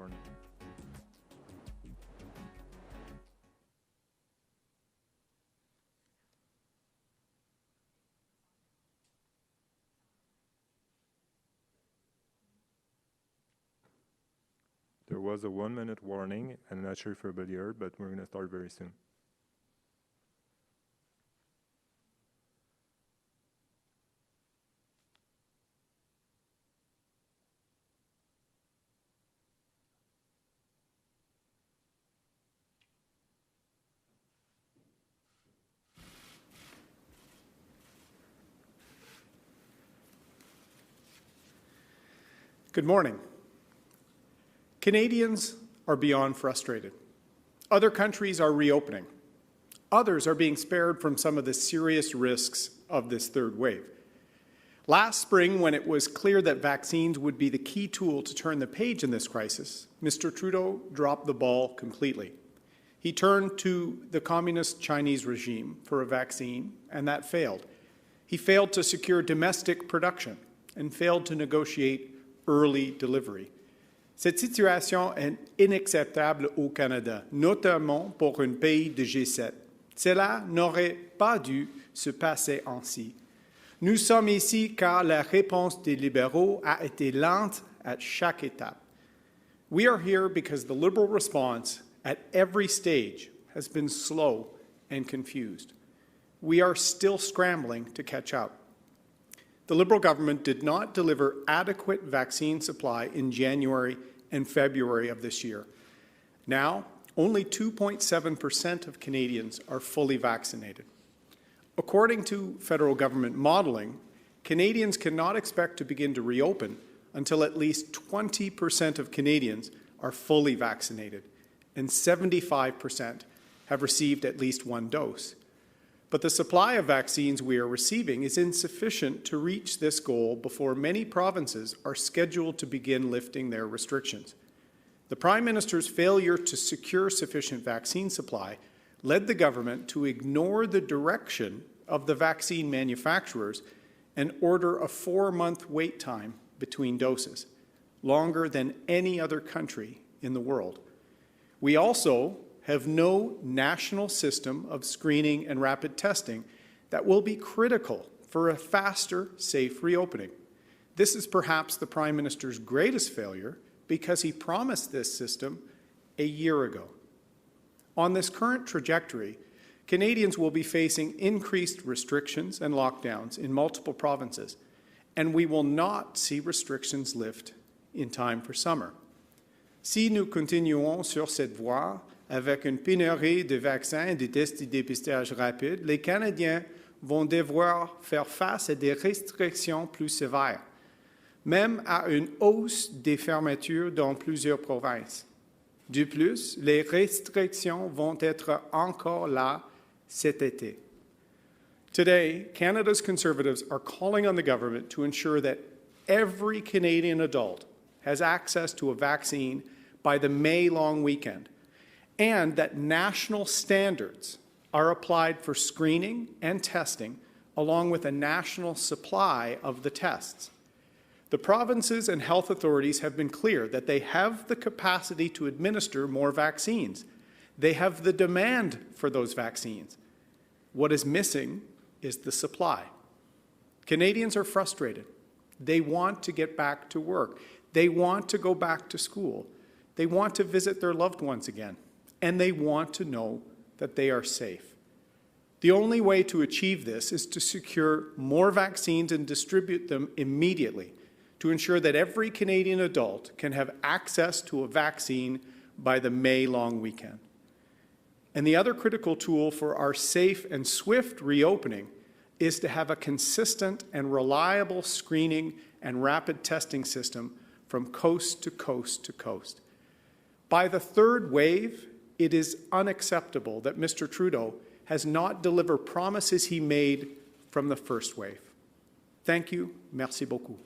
warning. There was a 1-minute warning, and I'm not sure if everybody heard, but we're going to start very soon. Good morning. Canadians are beyond frustrated. Other countries are reopening. Others are being spared from some of the serious risks of this third wave. Last spring, when it was clear that vaccines would be the key tool to turn the page in this crisis, Mr. Trudeau dropped the ball completely. He turned to the communist Chinese regime for a vaccine, and that failed. He failed to secure domestic production and failed to negotiate early delivery. Cette situation est inacceptable au Canada, notamment pour un pays de G7. Cela n'aurait pas dû se passer ainsi. Nous sommes ici car la réponse des libéraux a été lente at chaque étape. We are here because the Liberal response at every stage has been slow and confused. We are still scrambling to catch up. The Liberal government did not deliver adequate vaccine supply in January and February of this year. Now, only 2.7% of Canadians are fully vaccinated. According to federal government modelling, Canadians cannot expect to begin to reopen until at least 20% of Canadians are fully vaccinated, and 75% have received at least one dose. But the supply of vaccines we are receiving is insufficient to reach this goal before many provinces are scheduled to begin lifting their restrictions. The Prime Minister's failure to secure sufficient vaccine supply led the government to ignore the direction of the vaccine manufacturers and order a 4-month wait time between doses, longer than any other country in the world. We also have no national system of screening and rapid testing that will be critical for a faster, safe reopening. This is perhaps the Prime Minister's greatest failure because he promised this system a year ago. On this current trajectory, Canadians will be facing increased restrictions and lockdowns in multiple provinces, and we will not see restrictions lift in time for summer. Si nous continuons sur cette voie, avec une pénurie de vaccins et de tests de dépistage rapides, les Canadiens vont devoir faire face à des restrictions plus sévères, même à une hausse des fermetures dans plusieurs provinces. De plus, les restrictions vont être encore là cet été. Today, Canada's Conservatives are calling on the government to ensure that every Canadian adult has access to a vaccine by the May long weekend, and that national standards are applied for screening and testing, along with a national supply of the tests. The provinces and health authorities have been clear that they have the capacity to administer more vaccines. They have the demand for those vaccines. What is missing is the supply. Canadians are frustrated. They want to get back to work. They want to go back to school. They want to visit their loved ones again. And they want to know that they are safe. The only way to achieve this is to secure more vaccines and distribute them immediately to ensure that every Canadian adult can have access to a vaccine by the May long weekend. And the other critical tool for our safe and swift reopening is to have a consistent and reliable screening and rapid testing system from coast to coast to coast. By the third wave, it is unacceptable that Mr. Trudeau has not delivered promises he made from the first wave. Thank you. Merci beaucoup.